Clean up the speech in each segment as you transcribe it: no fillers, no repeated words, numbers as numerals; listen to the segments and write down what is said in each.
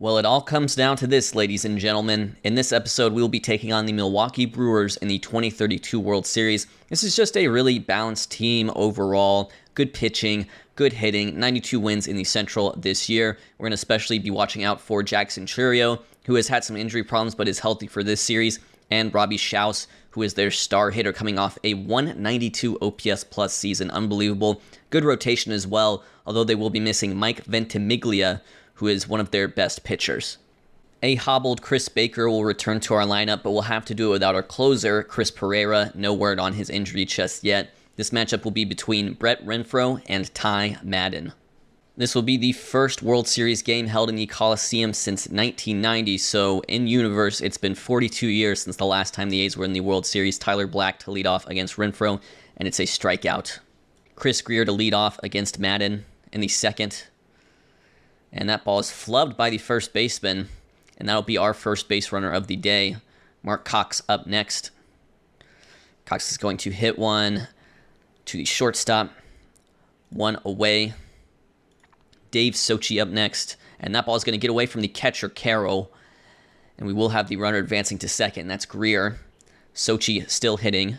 Well, it all comes down to this, ladies and gentlemen. In this episode, we will be taking on the Milwaukee Brewers in the 2032 World Series. This is just a really balanced team overall. Good pitching, good hitting, 92 wins in the Central this year. We're going to especially be watching out for Jackson Chourio, who has had some injury problems but is healthy for this series, and Robbie Schaus, who is their star hitter coming off a 192 OPS plus season. Unbelievable. Good rotation as well, although they will be missing Mike Ventimiglia, who is one of their best pitchers. A hobbled Chris Baker will return to our lineup, but we'll have to do it without our closer, Chris Pereira. No word on his injury just yet. This matchup will be between Brett Renfroe and Ty Madden. This will be the first World Series game held in the Coliseum since 1990, so in universe, it's been 42 years since the last time the A's were in the World Series. Tyler Black to lead off against Renfroe, and it's a strikeout. Chris Greer to lead off against Madden in the second. And that ball is flubbed by the first baseman, and that'll be our first base runner of the day. Mark Cox up next. Cox is going to hit one to the shortstop, one away. Dave Sochi up next, and that ball is going to get away from the catcher, Carroll, and we will have the runner advancing to second, and that's Greer. Sochi still hitting.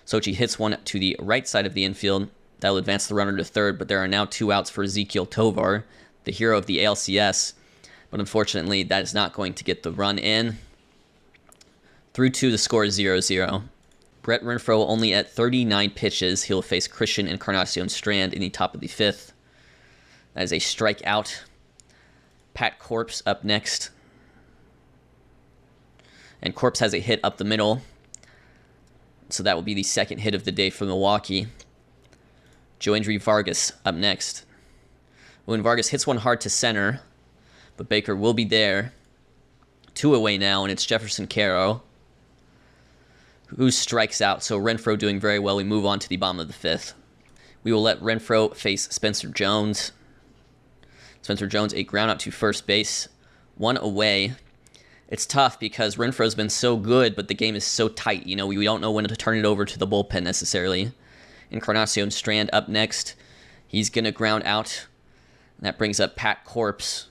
Sochi hits one to the right side of the infield. That'll advance the runner to third, but there are now two outs for Ezekiel Tovar, the hero of the ALCS, but unfortunately that is not going to get the run in. 3-2, the score is 0-0. Brett Renfroe only at 39 pitches. He'll face Christian Encarnacion Strand in the top of the fifth. That is a strikeout. Pat Corpse up next. And Corpse has a hit up the middle. So that will be the second hit of the day for Milwaukee. Joandry Vargas up next. When Vargas hits one hard to center, but Baker will be there. Two away now, and it's Jefferson Caro who strikes out. So Renfroe doing very well. We move on to the bottom of the fifth. We will let Renfroe face Spencer Jones. Spencer Jones, a ground out to first base. One away. It's tough because Renfroe's been so good, but the game is so tight. You know, we don't know when to turn it over to the bullpen necessarily. Encarnacion Strand up next. He's going to ground out. That brings up Pat Corpse.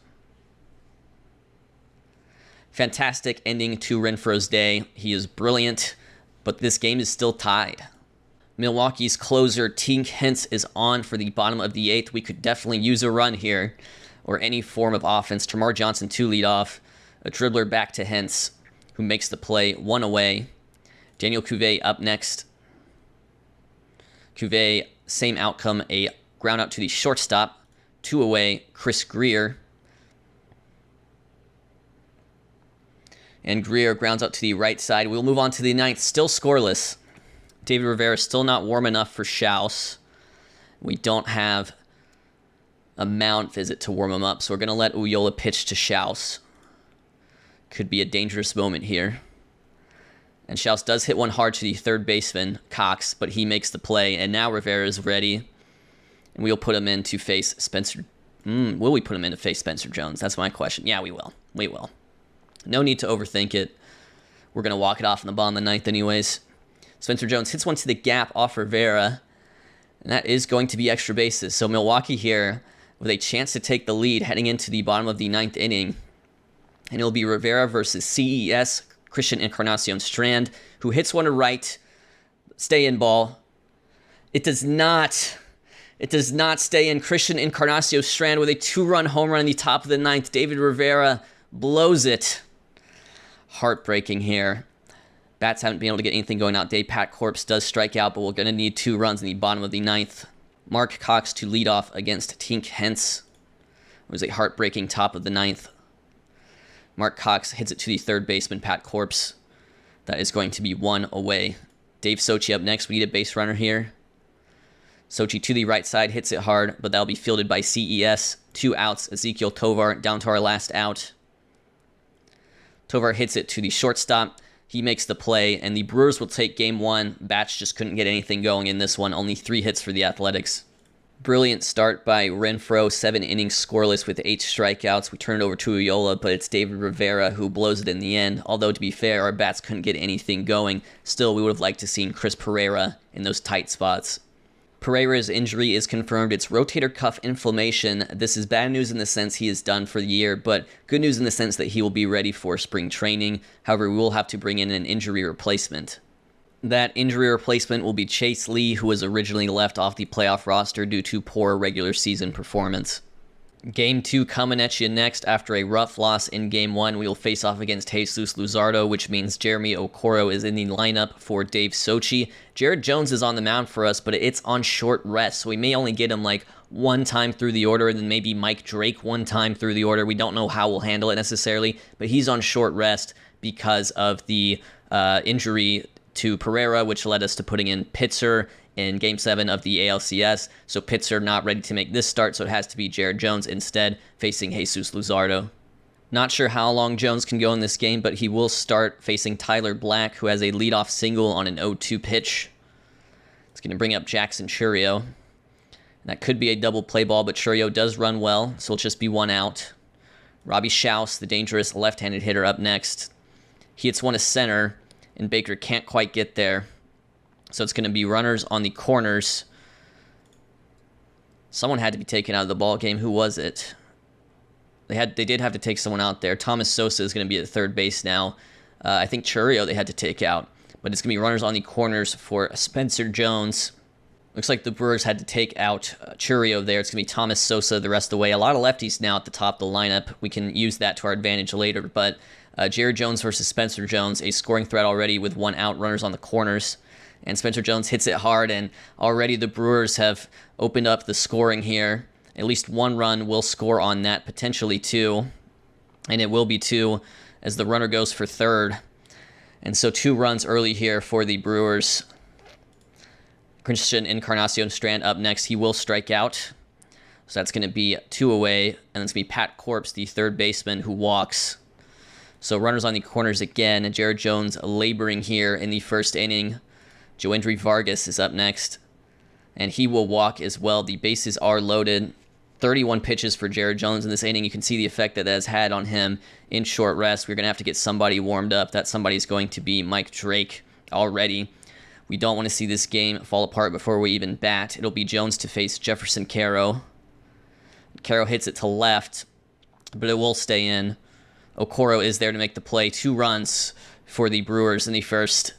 Fantastic ending to Renfroe's day. He is brilliant, but this game is still tied. Milwaukee's closer, Tink Hence, is on for the bottom of the eighth. We could definitely use a run here, or any form of offense. Tamar Johnson to lead off. A dribbler back to Hence, who makes the play, one away. Daniel Cuvée up next. Cuvée, same outcome, a ground out to the shortstop. Two away, Chris Greer. And Greer grounds out to the right side. We'll move on to the ninth, still scoreless. David Rivera still not warm enough for Schaus. We don't have a mound visit to warm him up, so we're going to let Ullola pitch to Schaus. Could be a dangerous moment here. And Schaus does hit one hard to the third baseman, Cox, but he makes the play, and now Rivera is ready. And we'll put him in to face Spencer. Will we put him in to face Spencer Jones? That's my question. Yeah, we will. We will. No need to overthink it. We're going to walk it off in the bottom of the ninth anyways. Spencer Jones hits one to the gap off Rivera. And that is going to be extra bases. So Milwaukee here with a chance to take the lead heading into the bottom of the ninth inning. And it'll be Rivera versus CES, Christian Encarnacion Strand, who hits one to right. Stay in ball. It does not stay in. Christian Encarnacion Strand with a two-run home run in the top of the ninth. David Rivera blows it. Heartbreaking here. Bats haven't been able to get anything going out. Pat Corpse does strike out, but we're going to need two runs in the bottom of the ninth. Mark Cox to lead off against Tink Hence. It was a heartbreaking top of the ninth. Mark Cox hits it to the third baseman, Pat Corpse. That is going to be one away. Dave Sochi up next. We need a base runner here. Sochi to the right side, hits it hard, but that'll be fielded by CES. Two outs, Ezekiel Tovar down to our last out. Tovar hits it to the shortstop. He makes the play, and the Brewers will take game one. Bats just couldn't get anything going in this one. Only 3 hits for the Athletics. Brilliant start by Renfroe, 7 innings scoreless with 8 strikeouts. We turn it over to Ullola, but it's David Rivera who blows it in the end. Although, to be fair, our bats couldn't get anything going. Still, we would have liked to seen Chris Pereira in those tight spots. Pereira's injury is confirmed. It's rotator cuff inflammation. This is bad news in the sense he is done for the year, but good news in the sense that he will be ready for spring training. However, we will have to bring in an injury replacement. That injury replacement will be Chase Lee, who was originally left off the playoff roster due to poor regular season performance. Game 2 coming at you next. After a rough loss in Game 1, we will face off against Jesus Luzardo, which means Jeremy Okoro is in the lineup for Dave Sochi. Jared Jones is on the mound for us, but it's on short rest, so we may only get him like one time through the order, and then maybe Mike Drake one time through the order. We don't know how we'll handle it necessarily, but he's on short rest because of the injury to Pereira, which led us to putting in Pitzer in Game 7 of the ALCS. So Pitzer not ready to make this start, so it has to be Jared Jones instead, facing Jesus Luzardo. Not sure how long Jones can go in this game, but he will start facing Tyler Black, who has a leadoff single on an 0-2 pitch. It's going to bring up Jackson Churio. That could be a double play ball, but Churio does run well, so it'll just be one out. Robbie Schaus, the dangerous left-handed hitter, up next. He hits one to center, and Baker can't quite get there. So it's going to be runners on the corners. Someone had to be taken out of the ball game. Who was it? They did have to take someone out there. Thomas Sosa is going to be at third base now. I think Churio they had to take out. But it's going to be runners on the corners for Spencer Jones. Looks like the Brewers had to take out Churio there. It's going to be Thomas Sosa the rest of the way. A lot of lefties now at the top of the lineup. We can use that to our advantage later. But Jared Jones versus Spencer Jones, a scoring threat already with one out, runners on the corners. And Spencer Jones hits it hard, and already the Brewers have opened up the scoring here. At least one run will score on that, potentially two. And it will be two as the runner goes for third. And so 2 runs early here for the Brewers. Christian Encarnacion Strand up next. He will strike out. So that's going to be 2 away. And it's going to be Pat Corpse, the third baseman, who walks. So runners on the corners again. And Jared Jones laboring here in the first inning. Joendry Vargas is up next, and he will walk as well. The bases are loaded. 31 pitches for Jared Jones in this inning. You can see the effect that has had on him in short rest. We're going to have to get somebody warmed up. That somebody is going to be Mike Drake already. We don't want to see this game fall apart before we even bat. It'll be Jones to face Jefferson Caro. Caro hits it to left, but it will stay in. Okoro is there to make the play. 2 runs for the Brewers in the first.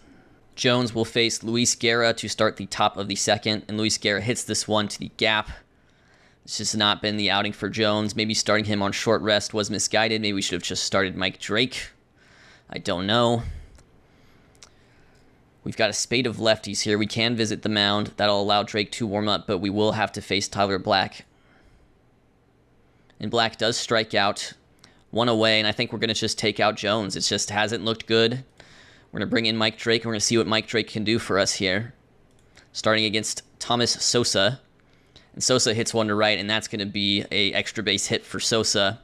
Jones will face Luis Guerra to start the top of the second, and Luis Guerra hits this one to the gap. It's just not been the outing for Jones. Maybe starting him on short rest was misguided. Maybe we should have just started Mike Drake. I don't know. We've got a spate of lefties here. We can visit the mound. That'll allow Drake to warm up, but we will have to face Tyler Black. And Black does strike out. 1 away, and I think we're going to just take out Jones. It just hasn't looked good. We're going to bring in Mike Drake, and we're going to see what Mike Drake can do for us here. Starting against Thomas Sosa. And Sosa hits one to right, and that's going to be a extra base hit for Sosa.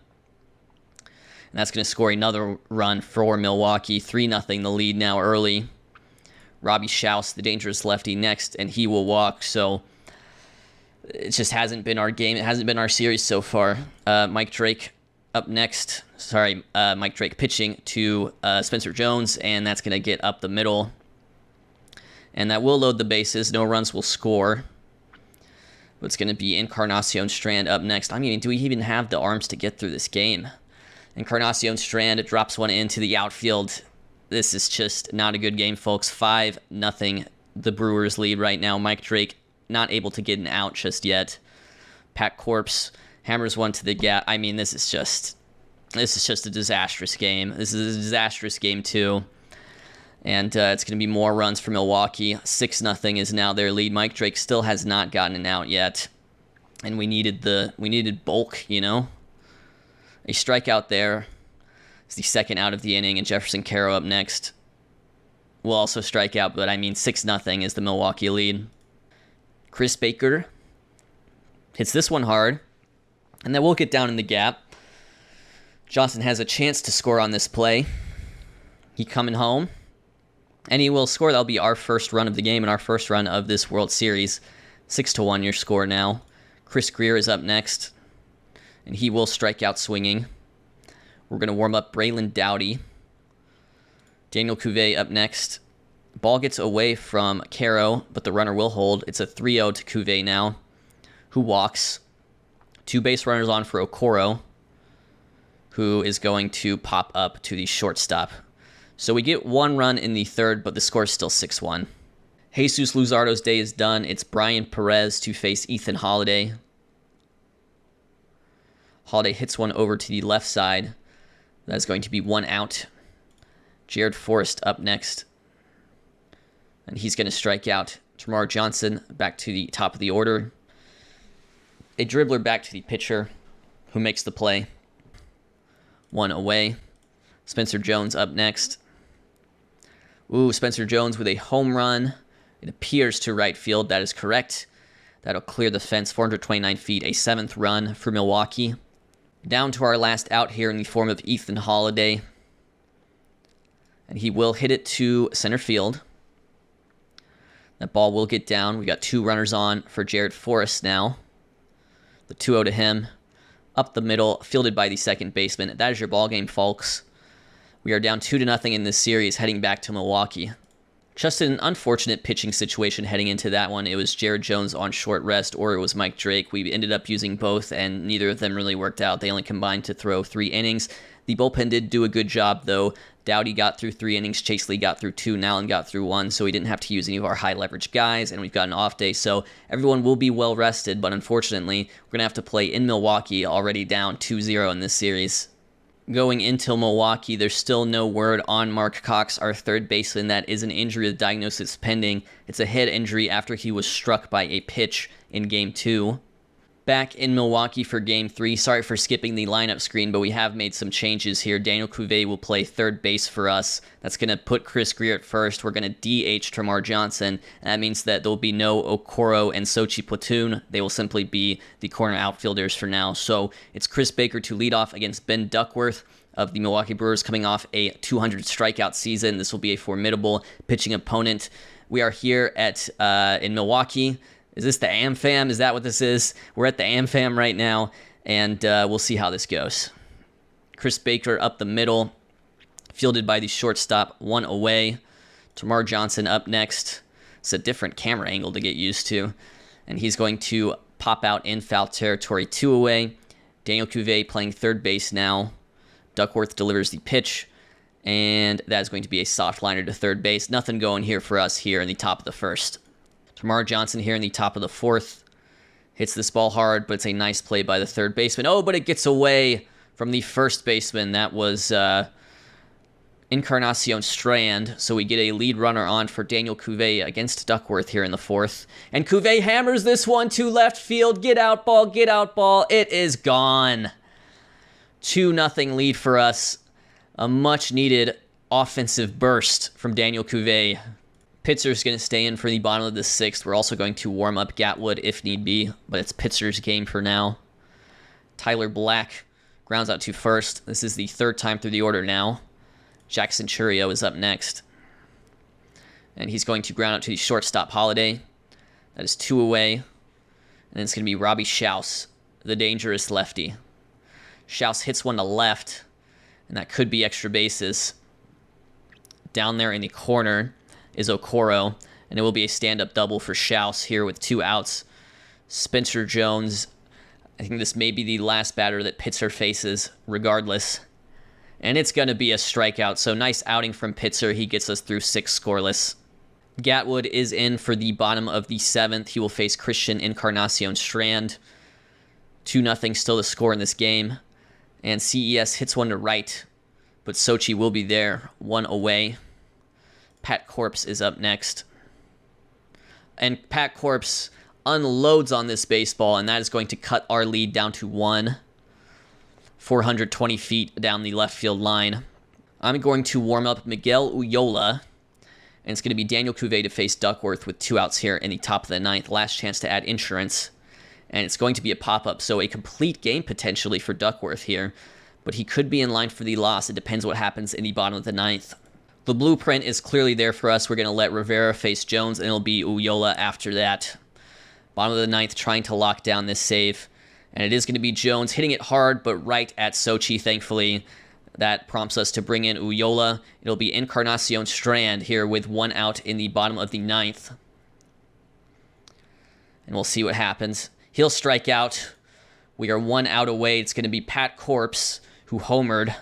And that's going to score another run for Milwaukee. 3-0 the lead now early. Robbie Schaus, the dangerous lefty, next, and he will walk. So it just hasn't been our game. It hasn't been our series so far. Mike Drake up next. Mike Drake pitching to Spencer Jones, and that's going to get up the middle. And that will load the bases. No runs will score. But it's going to be Encarnacion Strand up next. I mean, do we even have the arms to get through this game? Encarnacion Strand drops one into the outfield. This is just not a good game, folks. 5-0 the Brewers lead right now. Mike Drake not able to get an out just yet. Pat Corpse hammers one to the gap. I mean, this is just a disastrous game. This is a disastrous game, too. And it's going to be more runs for Milwaukee. 6-0 is now their lead. Mike Drake still has not gotten an out yet. And we needed bulk, you know? A strikeout there. It's the second out of the inning, and Jefferson Caro up next will also strike out, but I mean 6-0 is the Milwaukee lead. Chris Baker hits this one hard, and then we'll get down in the gap. Johnson has a chance to score on this play. He coming home, and he will score. That'll be our first run of the game and our first run of this World Series. 6-1 your score now. Chris Greer is up next, and he will strike out swinging. We're going to warm up Braylon Doughty. Daniel Cuvée up next. Ball gets away from Caro, but the runner will hold. It's a 3-0 to Cuvée now, who walks. 2 base runners on for Okoro, who is going to pop up to the shortstop. So we get 1 run in the third, but the score is still 6-1. Jesus Luzardo's day is done. It's Brian Perez to face Ethan Holiday. Holiday hits one over to the left side. That is going to be 1 out. Jared Forrest up next. And he's going to strike out. Tamar Johnson back to the top of the order. A dribbler back to the pitcher, who makes the play. 1 away. Spencer Jones up next. Ooh, Spencer Jones with a home run. It appears to right field. That is correct. That'll clear the fence, 429 feet, a 7th run for Milwaukee. Down to our last out here in the form of Ethan Holiday. And he will hit it to center field. That ball will get down. We got 2 runners on for Jared Forrest now. The 2-0 to him. Up the middle, fielded by the second baseman. That is your ball game, folks. We are down 2-0 in this series, heading back to Milwaukee. Just an unfortunate pitching situation heading into that one. It was Jared Jones on short rest, or it was Mike Drake. We ended up using both, and neither of them really worked out. They only combined to throw 3 innings. The bullpen did do a good job, though. Dowdy got through 3 innings, Chase Lee got through 2, Nallen got through 1, so we didn't have to use any of our high-leverage guys, and we've got an off day, so everyone will be well-rested, but unfortunately, we're going to have to play in Milwaukee, already down 2-0 in this series. Going into Milwaukee, there's still no word on Mark Cox, our third baseman. That is an injury with diagnosis pending. It's a head injury after he was struck by a pitch in Game 2. Back in Milwaukee for Game 3. Sorry for skipping the lineup screen, but we have made some changes here. Daniel Cuvée will play third base for us. That's going to put Chris Greer at first. We're going to DH Tamar Johnson. And that means that there will be no Okoro and Sochi platoon. They will simply be the corner outfielders for now. So it's Chris Baker to lead off against Ben Duckworth of the Milwaukee Brewers, coming off a 200 strikeout season. This will be a formidable pitching opponent. We are here at in Milwaukee. Is this the AmFam? Is that what this is? We're at the AmFam right now, and we'll see how this goes. Chris Baker up the middle, fielded by the shortstop, 1 away. Tamar Johnson up next. It's a different camera angle to get used to. And he's going to pop out in foul territory, 2 away. Daniel Cuvée playing third base now. Duckworth delivers the pitch, and that is going to be a soft liner to third base. Nothing going here for us here in the top of the first. Tamar Johnson here in the top of the 4th. Hits this ball hard, but it's a nice play by the third baseman. Oh, but it gets away from the first baseman. That was Encarnacion Strand. So we get a lead runner on for Daniel Cuvée against Duckworth here in the 4th. And Cuvée hammers this one to left field. Get out ball, get out ball. It is gone. 2-0 lead for us. A much-needed offensive burst from Daniel Cuvée. Pitzer's going to stay in for the bottom of the 6th. We're also going to warm up Gatwood if need be, but it's Pitzer's game for now. Tyler Black grounds out to first. This is the 3rd time through the order now. Jack Centurio is up next. And he's going to ground out to the shortstop, Holiday. That is 2 away. And then it's going to be Robbie Schaus, the dangerous lefty. Schaus hits one to left, and that could be extra bases. Down there in the corner is Okoro, and it will be a stand-up double for Schaus here with 2 outs. Spencer Jones, I think this may be the last batter that Pitzer faces regardless. And it's going to be a strikeout, so nice outing from Pitzer. He gets us through 6 scoreless. Gatwood is in for the bottom of the 7th. He will face Christian Encarnacion Strand. 2-0 still the score in this game. And CES hits one to right, but Sochi will be there, 1 away. Pat Corpse is up next. And Pat Corpse unloads on this baseball, and that is going to cut our lead down to 1. 420 feet down the left field line. I'm going to warm up Miguel Uyola, and it's going to be Daniel Cuvée to face Duckworth with 2 outs here in the top of the 9th. Last chance to add insurance. And it's going to be a pop-up, so a complete game potentially for Duckworth here. But he could be in line for the loss. It depends what happens in the bottom of the 9th. The blueprint is clearly there for us. We're going to let Rivera face Jones, and it'll be Uyola after that. Bottom of the 9th, trying to lock down this save. And it is going to be Jones hitting it hard, but right at Sochi, thankfully. that prompts us to bring in Ulloa. It'll be Encarnacion Strand here with 1 out in the bottom of the 9th. And we'll see what happens. He'll strike out. We are 1 out away. It's going to be Pat Corpse, who homered.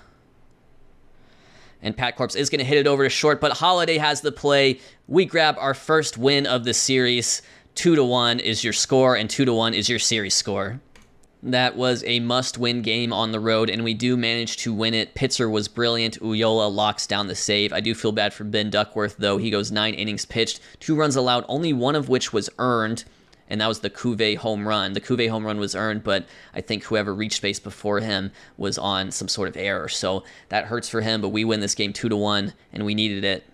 And Pat Corpse is going to hit it over to short, but Holiday has the play. We grab our first win of the series. 2-1 is your score, and 2-1 is your series score. That was a must-win game on the road, and we do manage to win it. Pitzer was brilliant. Ulloa locks down the save. I do feel bad for Ben Duckworth, though. He goes 9 innings pitched, 2 runs allowed, only 1 of which was earned, and that was the Cuvée home run. The Cuvée home run was earned, but I think whoever reached base before him was on some sort of error, so that hurts for him, but we win this game 2-1, and we needed it.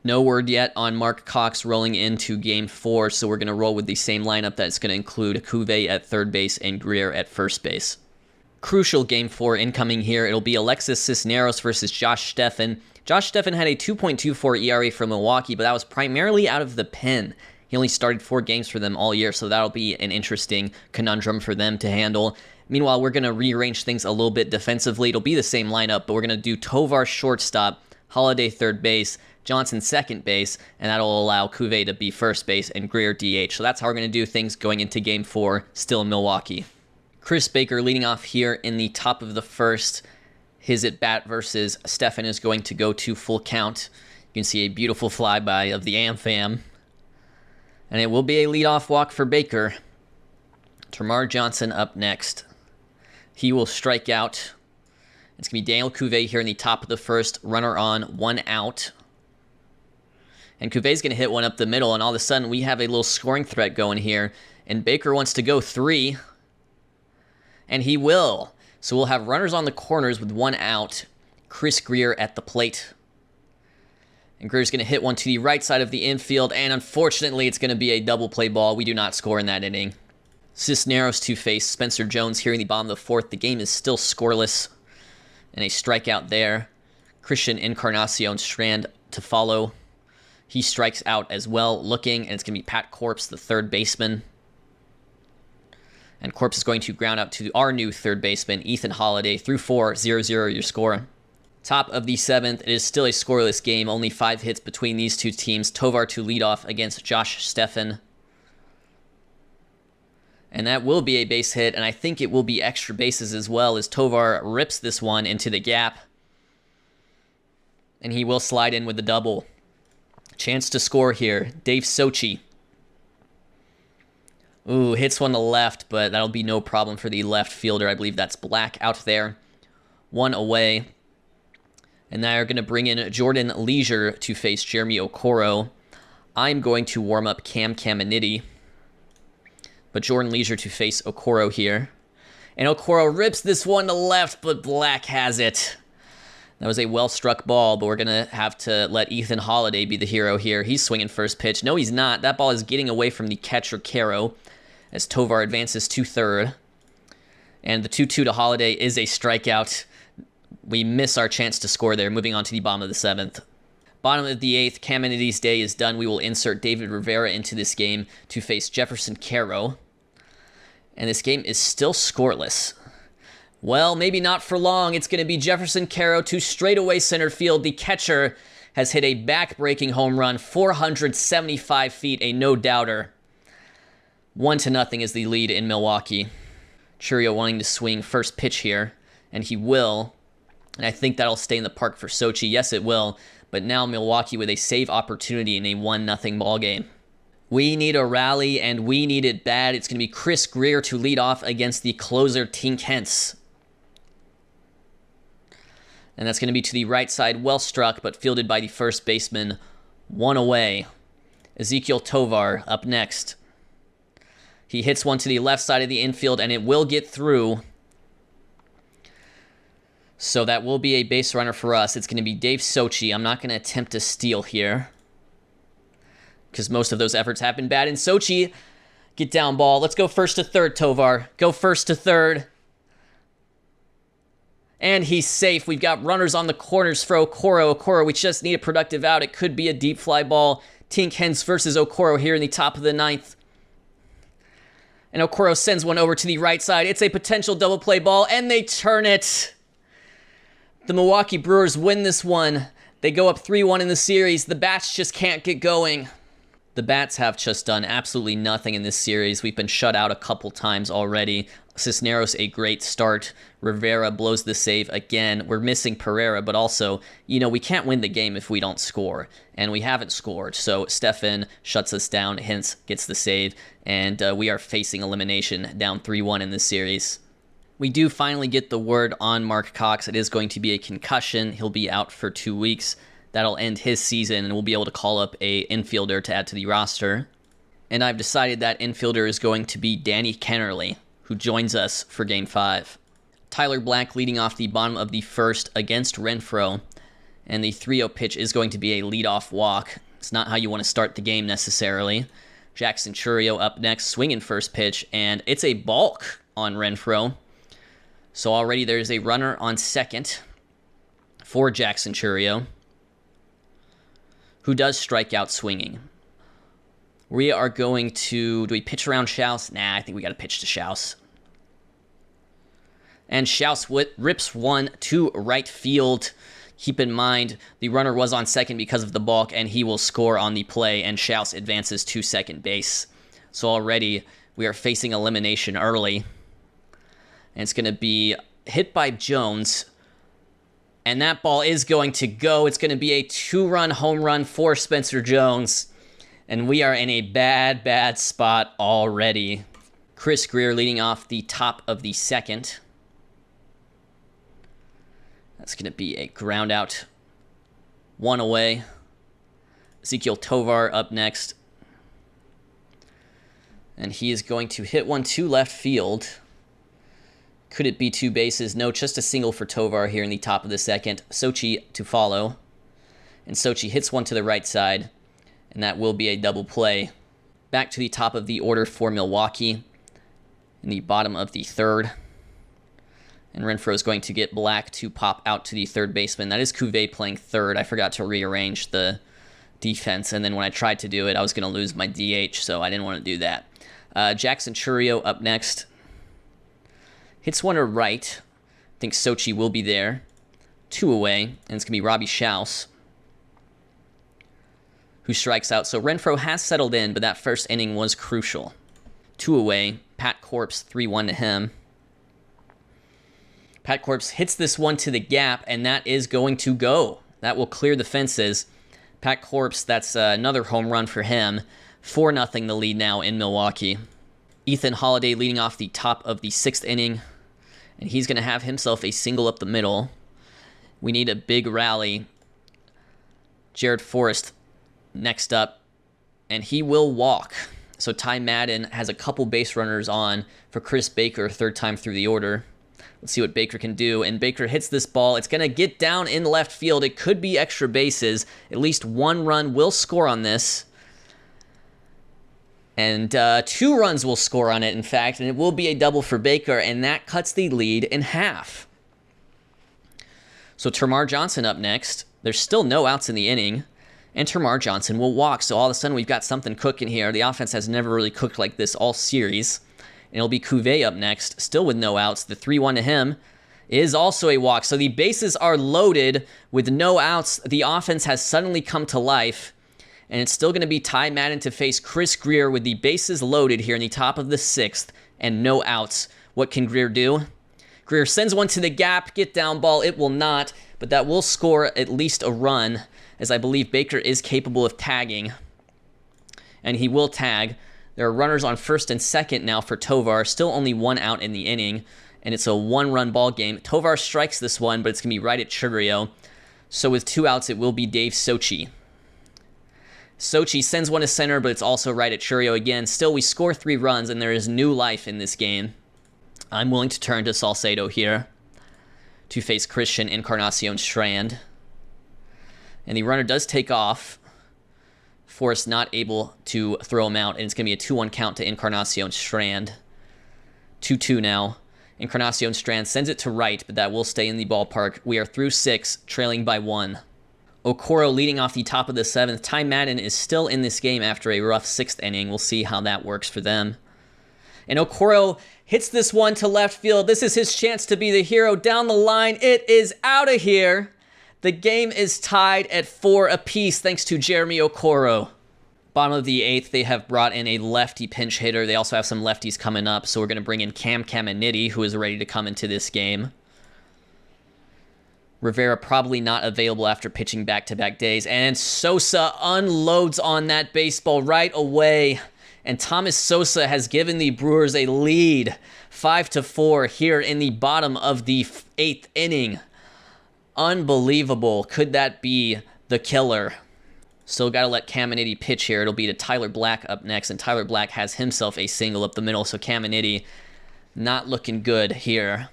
No word yet on Mark Cox rolling into Game 4, so we're going to roll with the same lineup that's going to include Cuvée at third base and Greer at first base. Crucial Game 4 incoming here. It'll be Alexis Cisneros versus Josh Steffen. Josh Steffen had a 2.24 ERA for Milwaukee, but that was primarily out of the pen. He only started 4 games for them all year, so that'll be an interesting conundrum for them to handle. Meanwhile, we're going to rearrange things a little bit defensively. It'll be the same lineup, but we're going to do Tovar shortstop, Holiday third base, Johnson second base, and that'll allow Cuvée to be first base and Greer DH. So that's how we're going to do things going into Game 4, still in Milwaukee. Chris Baker leading off here in the top of the first. His at-bat versus Steffen is going to go to full count. You can see a beautiful flyby of the AmFam. And it will be a leadoff walk for Baker. Termarr Johnson up next. He will strike out. It's going to be Daniel Cuvée here in the top of the first. Runner on, 1 out. And Cuvé's going to hit one up the middle, and all of a sudden we have a little scoring threat going here. And Baker wants to go 3. And he will. So we'll have runners on the corners with 1 out. Chris Greer at the plate. And Greer's going to hit one to the right side of the infield, and unfortunately it's going to be a double play ball. We do not score in that inning. Cisneros to face Spencer Jones here in the bottom of the 4th. The game is still scoreless. And a strikeout there. Christian Encarnacion Strand to follow. He strikes out as well, looking, and it's going to be Pat Corpse, the third baseman. And Corpse is going to ground out to our new third baseman, Ethan Holiday, through 4, 0-0 your score. Top of the 7th, it is still a scoreless game, only 5 hits between these two teams. Tovar to lead off against Josh Steffen. And that will be a base hit, and I think it will be extra bases as well, as Tovar rips this one into the gap. And he will slide in with the double. Chance to score here. Dave Sochi. Ooh, hits one to left, but that'll be no problem for the left fielder. I believe that's Black out there. 1 away. And now you're going to bring in Jordan Leisure to face Jeremy Okoro. I'm going to warm up Cam Caminiti. But Jordan Leisure to face Okoro here. And Okoro rips this one to left, but Black has it. That was a well-struck ball, but we're going to have to let Ethan Holiday be the hero here. He's swinging first pitch. No, he's not. That ball is getting away from the catcher, Caro, as Tovar advances to third. And the 2-2 to Holiday is a strikeout. We miss our chance to score there, moving on to the bottom of the 7th. Bottom of the 8th, Caminiti's day is done. We will insert David Rivera into this game to face Jefferson Caro. And this game is still scoreless. Well, maybe not for long. It's going to be Jefferson Caro to straightaway center field. The catcher has hit a back-breaking home run, 475 feet, a no-doubter. 1-0 is the lead in Milwaukee. Churio wanting to swing first pitch here, and he will. And I think that'll stay in the park for Sochi. Yes, it will. But now Milwaukee with a save opportunity in a 1-0 ball game. We need a rally, and we need it bad. It's going to be Chris Greer to lead off against the closer, Tink Hentz. And that's going to be to the right side, well struck, but fielded by the first baseman, 1 away. Ezekiel Tovar up next. He hits one to the left side of the infield, and it will get through. So that will be a base runner for us. It's going to be Dave Sochi. I'm not going to attempt to steal here, because most of those efforts have been bad. And Sochi, get down ball. Let's go first to third, Tovar. Go first to third. And he's safe. We've got runners on the corners for Okoro. Okoro, we just need a productive out. It could be a deep fly ball. Tink Hentz versus Okoro here in the top of the 9th. And Okoro sends one over to the right side. It's a potential double play ball, and they turn it. The Milwaukee Brewers win this one. They go up 3-1 in the series. The Bats just can't get going. The Bats have just done absolutely nothing in this series. We've been shut out a couple times already. Cisneros, a great start. Rivera blows the save again. We're missing Pereira, but also, we can't win the game if we don't score. And we haven't scored. So Stefan shuts us down, hence gets the save. And we are facing elimination, down 3-1 in this series. We do finally get the word on Mark Cox. It is going to be a concussion. He'll be out for 2 weeks. That'll end his season, and we'll be able to call up a infielder to add to the roster. And I've decided that infielder is going to be Danny Kennerly, who joins us for Game 5. Tyler Black leading off the bottom of the first against Renfroe, and the 3-0 pitch is going to be a leadoff walk. It's not how you want to start the game necessarily. Jackson Chourio up next, swinging first pitch, and it's a balk on Renfroe. So already there's a runner on second for Jackson Chourio, who does strike out swinging. We are going to... Do we pitch around Schaus? Nah, I think we got to pitch to Schaus. And Schaus rips one to right field. Keep in mind, the runner was on second because of the balk, and he will score on the play, and Schaus advances to second base. So already, we are facing elimination early. And it's going to be hit by Jones. And that ball is going to go. It's going to be a 2-run home run for Spencer Jones. And we are in a bad, bad spot already. Chris Greer leading off the top of the second. That's going to be a ground out. 1 away. Ezekiel Tovar up next. And he is going to hit one to left field. Could it be 2 bases? No, just a single for Tovar here in the top of the second. Sochi to follow. And Sochi hits one to the right side. And that will be a double play. Back to the top of the order for Milwaukee. In the bottom of the third. And Renfroe is going to get Black to pop out to the third baseman. That is Cuvée playing third. I forgot to rearrange the defense. And then when I tried to do it, I was going to lose my DH. So I didn't want to do that. Jackson Chourio up next. Hits one to right. I think Sochi will be there. 2 away. And it's going to be Robbie Schaus, who strikes out. So Renfroe has settled in, but that first inning was crucial. 2 away. Pat Corpse, 3-1 to him. Pat Corpse hits this one to the gap, and that is going to go. That will clear the fences. Pat Corpse, that's another home run for him. 4-0 the lead now in Milwaukee. Ethan Holiday leading off the top of the 6th inning. And he's going to have himself a single up the middle. We need a big rally. Jared Forrest next up. And he will walk. So Ty Madden has a couple base runners on for Chris Baker, 3rd time through the order. Let's see what Baker can do. And Baker hits this ball. It's going to get down in left field. It could be extra bases. At least 1 run will score on this. And 2 runs will score on it, in fact, and it will be a double for Baker, and that cuts the lead in half. So Termarr Johnson up next. There's still no outs in the inning, and Termarr Johnson will walk. So all of a sudden we've got something cooking here. The offense has never really cooked like this all series. And it'll be Cuvée up next, still with no outs. The 3-1 to him is also a walk. So the bases are loaded with no outs. The offense has suddenly come to life. And it's still going to be Ty Madden to face Chris Greer with the bases loaded here in the top of the 6th and no outs. What can Greer do? Greer sends one to the gap. Get down ball. It will not, but that will score at least a run, as I believe Baker is capable of tagging. And he will tag. There are runners on 1st and 2nd now for Tovar. Still only 1 out in the inning, and it's a 1-run ball game. Tovar strikes this one, but it's going to be right at Chourio. So with 2 outs, it will be Dave Sochi. Sochi sends one to center, but it's also right at Chourio again. Still, we score 3 runs, and there is new life in this game. I'm willing to turn to Salcedo here to face Christian Encarnacion Strand. And the runner does take off. Forrest not able to throw him out, and it's going to be a 2-1 count to Encarnacion Strand. 2-2 now. Encarnacion Strand sends it to right, but that will stay in the ballpark. We are through 6, trailing by 1. Okoro leading off the top of the 7th. Ty Madden is still in this game after a rough 6th inning. We'll see how that works for them. And Okoro hits this one to left field. This is his chance to be the hero down the line. It is out of here. The game is tied at 4 apiece thanks to Jeremy Okoro. Bottom of the 8th, they have brought in a lefty pinch hitter. They also have some lefties coming up, so we're going to bring in Cam Caminiti, who is ready to come into this game. Rivera probably not available after pitching back-to-back days, and Sosa unloads on that baseball right away. And Thomas Sosa has given the Brewers a lead, 5-4 here in the bottom of the 8th inning. Unbelievable. Could that be the killer? Still got to let Caminiti pitch here. It'll be to Tyler Black up next, and Tyler Black has himself a single up the middle, so Caminiti not looking good here.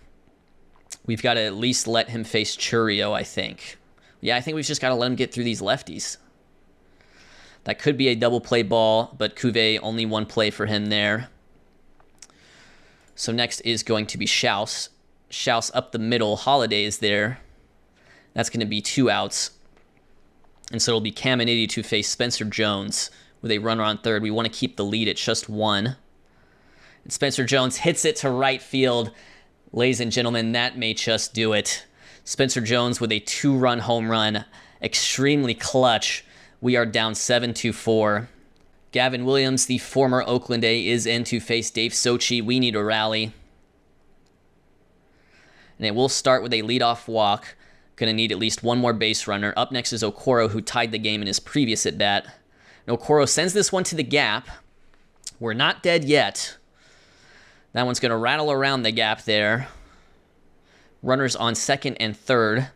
We've got to at least let him face Churio, I think. Yeah, I think we've just got to let him get through these lefties. That could be a double play ball, but Cuvée, only one play for him there. So next is going to be Schaus. Schaus up the middle. Holiday is there. That's going to be 2 outs. And so it'll be Caminiti to face Spencer Jones with a runner on third. We want to keep the lead at just 1. And Spencer Jones hits it to right field. Ladies and gentlemen, that may just do it. Spencer Jones with a 2-run home run. Extremely clutch. We are down 7-4. Gavin Williams, the former Oakland A, is in to face Dave Sochi. We need a rally. And it will start with a leadoff walk. Going to need at least one more base runner. Up next is Okoro, who tied the game in his previous at-bat. And Okoro sends this one to the gap. We're not dead yet. That one's going to rattle around the gap there. Runners on second and third.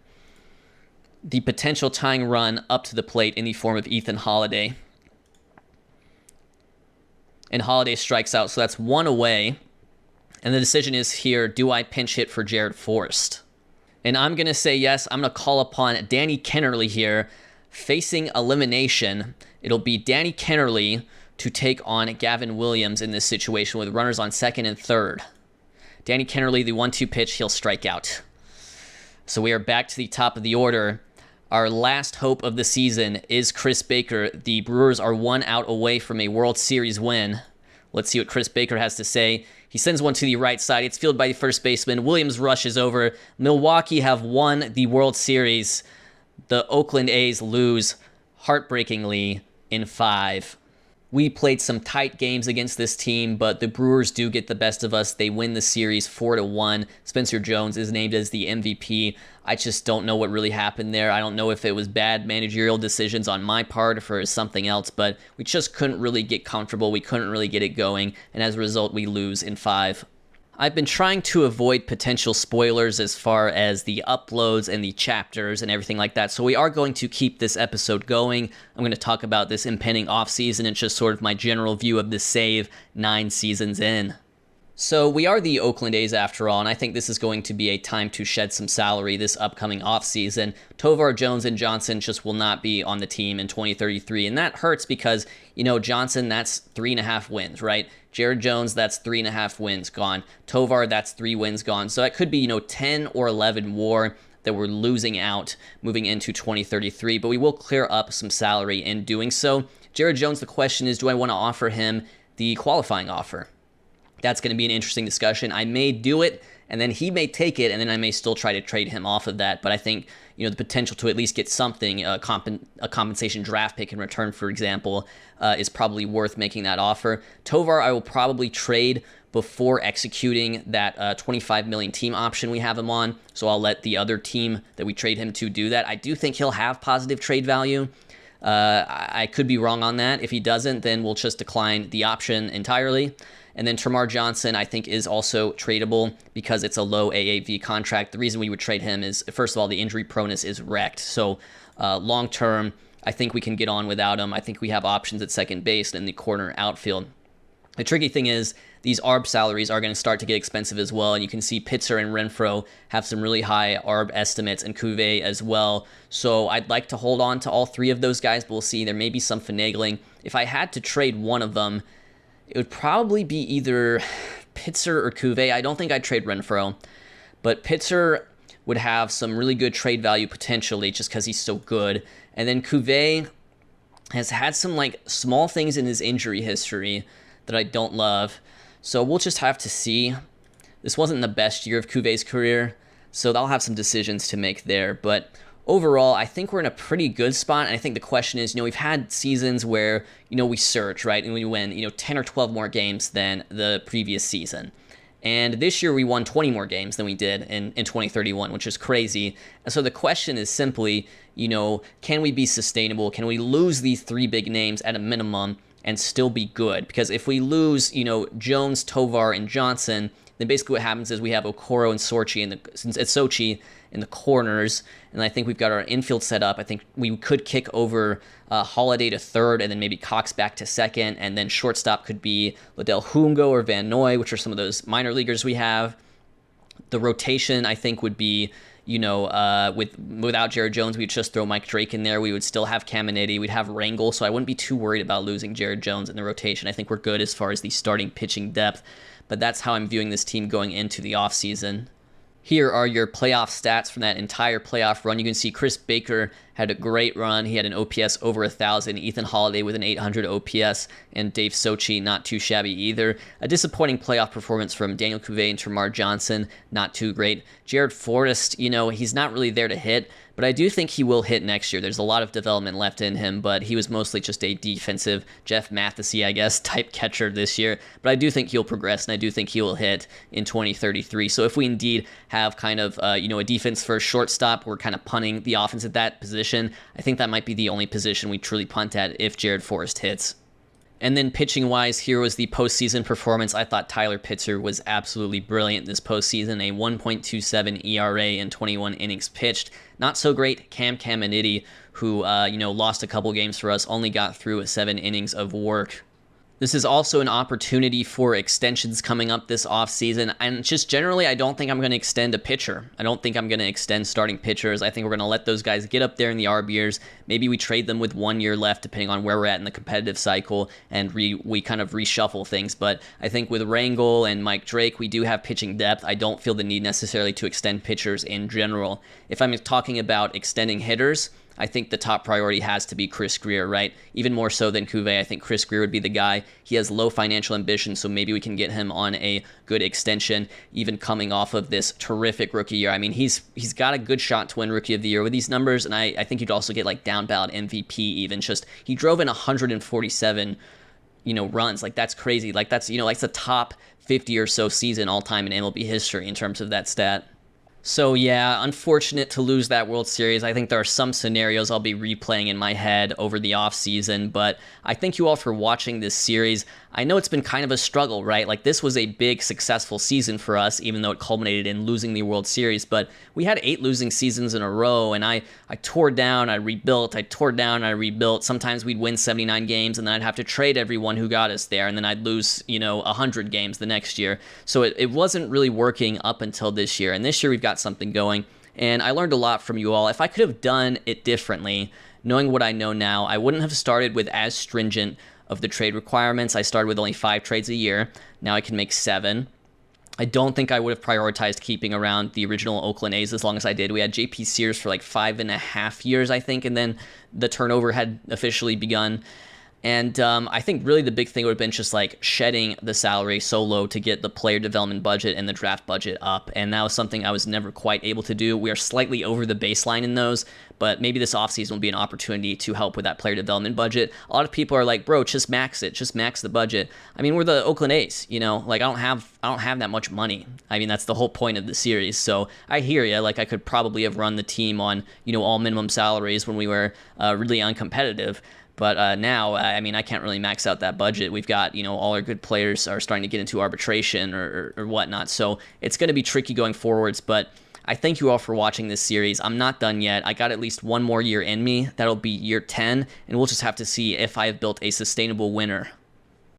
The potential tying run up to the plate in the form of Ethan Holiday. And Holiday strikes out, so that's 1 away. And the decision is here, do I pinch hit for Jared Forrest? And I'm going to say yes. I'm going to call upon Danny Kennerly here, facing elimination. It'll be Danny Kennerly to take on Gavin Williams in this situation with runners on second and third. Danny Kennerly, the 1-2 pitch, he'll strike out. So we are back to the top of the order. Our last hope of the season is Chris Baker. The Brewers are 1 out away from a World Series win. Let's see what Chris Baker has to say. He sends one to the right side. It's fielded by the first baseman. Williams rushes over. Milwaukee have won the World Series. The Oakland A's lose heartbreakingly in 5. We played some tight games against this team, but the Brewers do get the best of us. They win the series 4-1. Spencer Jones is named as the MVP. I just don't know what really happened there. I don't know if it was bad managerial decisions on my part or if it was something else, but we just couldn't really get comfortable. We couldn't really get it going, and as a result, we lose in 5. I've been trying to avoid potential spoilers as far as the uploads and the chapters and everything like that, so we are going to keep this episode going. I'm going to talk about this impending offseason and just sort of my general view of the save 9 seasons in. So we are the Oakland A's after all, and I think this is going to be a time to shed some salary this upcoming offseason. Tovar, Jones, and Johnson just will not be on the team in 2033, and that hurts because, you know, Johnson, that's 3.5 wins, right? Jared Jones, that's 3.5 wins gone. Tovar, that's 3 wins gone. So that could be, 10 or 11 more that we're losing out moving into 2033, but we will clear up some salary in doing so. Jared Jones, the question is, do I want to offer him the qualifying offer? That's going to be an interesting discussion. I may do it, and then he may take it, and then I may still try to trade him off of that. But I think, the potential to at least get something, a compensation draft pick in return, for example, is probably worth making that offer. Tovar, I will probably trade before executing that $25 million team option we have him on. So I'll let the other team that we trade him to do that. I do think he'll have positive trade value. I could be wrong on that. If he doesn't, then we'll just decline the option entirely. And then Termarr Johnson, I think, is also tradable because it's a low AAV contract. The reason we would trade him is, first of all, the injury proneness is wrecked. So long term, I think we can get on without him. I think we have options at second base and in the corner outfield. The tricky thing is these ARB salaries are going to start to get expensive as well. And you can see Pitzer and Renfroe have some really high ARB estimates, and Cuvée as well. So I'd like to hold on to all 3 of those guys, but we'll see. There may be some finagling. If I had to trade one of them, it would probably be either Pitzer or Cuvée. I don't think I'd trade Renfroe, but Pitzer would have some really good trade value potentially just because he's so good. And then Cuvée has had some small things in his injury history that I don't love. So we'll just have to see. This wasn't the best year of Cuvier's career, so they'll have some decisions to make there. But overall, I think we're in a pretty good spot. And I think the question is, we've had seasons where, we surge, right? And we win, 10 or 12 more games than the previous season. And this year we won 20 more games than we did in 2031, which is crazy. And so the question is simply, can we be sustainable? Can we lose these three big names at a minimum and still be good? Because if we lose, Jones, Tovar, and Johnson, then basically what happens is we have Okoro and Sochi in the corners, and I think we've got our infield set up. I think we could kick over Holiday to third, and then maybe Cox back to second, and then shortstop could be Liddell Hungo or Van Noy, which are some of those minor leaguers we have. The rotation, I think, would be, without Jared Jones, we'd just throw Mike Drake in there. We would still have Caminiti. We'd have Rangel, so I wouldn't be too worried about losing Jared Jones in the rotation. I think we're good as far as the starting pitching depth, but that's how I'm viewing this team going into the offseason. Here are your playoff stats from that entire playoff run. You can see Chris Baker had a great run. He had an OPS over 1,000. Ethan Holiday with an 800 OPS, and Dave Sochi not too shabby either. A disappointing playoff performance from Daniel Cuvée and Termarr Johnson, not too great. Jared Forrest, he's not really there to hit, but I do think he will hit next year. There's a lot of development left in him, but he was mostly just a defensive Jeff Mathesy, I guess, type catcher this year. But I do think he'll progress, and I do think he will hit in 2033. So if we indeed have kind of, a defense for a shortstop, we're kind of punting the offense at that position. I think that might be the only position we truly punt at if Jared Forrest hits. And then pitching-wise, here was the postseason performance. I thought Tyler Pitzer was absolutely brilliant this postseason. A 1.27 ERA in 21 innings pitched. Not so great Cam Caminiti, who, lost a couple games for us, only got through 7 innings of work. This is also an opportunity for extensions coming up this offseason. And just generally, I don't think I'm going to extend a pitcher. I don't think I'm going to extend starting pitchers. I think we're going to let those guys get up there in the arb years. Maybe we trade them with 1 year left, depending on where we're at in the competitive cycle, and we kind of reshuffle things. But I think with Rangel and Mike Drake, we do have pitching depth. I don't feel the need necessarily to extend pitchers in general. If I'm talking about extending hitters, I think the top priority has to be Chris Greer, right? Even more so than Cuvée, I think Chris Greer would be the guy. He has low financial ambition, so maybe we can get him on a good extension, even coming off of this terrific rookie year. I mean, he's got a good shot to win Rookie of the Year with these numbers, and I think he'd also get down ballot MVP even. Just he drove in 147 runs. That's crazy. That's the top 50 or so season all time in MLB history in terms of that stat. So yeah, unfortunate to lose that World Series. I think there are some scenarios I'll be replaying in my head over the offseason, but I thank you all for watching this series. I know it's been kind of a struggle, right? This was a big, successful season for us, even though it culminated in losing the World Series, but we had 8 losing seasons in a row, and I tore down, I rebuilt, I tore down, I rebuilt. Sometimes we'd win 79 games, and then I'd have to trade everyone who got us there, and then I'd lose, 100 games the next year. So it wasn't really working up until this year, and this year we've got something going, and I learned a lot from you all. If I could have done it differently, knowing what I know now, I wouldn't have started with as stringent of the trade requirements. I started with only 5 trades a year. Now I can make 7. I don't think I would have prioritized keeping around the original Oakland A's as long as I did. We had JP Sears for 5.5 years, I think, and then the turnover had officially begun. And I think really the big thing would have been just shedding the salary so low to get the player development budget and the draft budget up. And that was something I was never quite able to do. We are slightly over the baseline in those, but maybe this offseason will be an opportunity to help with that player development budget. A lot of people are like, bro, just max it. Just max the budget. I mean, we're the Oakland A's, I don't have that much money. I mean, that's the whole point of the series. So I hear you. I could probably have run the team on, all minimum salaries when we were really uncompetitive. But now, I mean, I can't really max out that budget. We've got, all our good players are starting to get into arbitration or whatnot. So it's going to be tricky going forwards. But I thank you all for watching this series. I'm not done yet. I got at least 1 more year in me. That'll be year 10. And we'll just have to see if I have built a sustainable winner.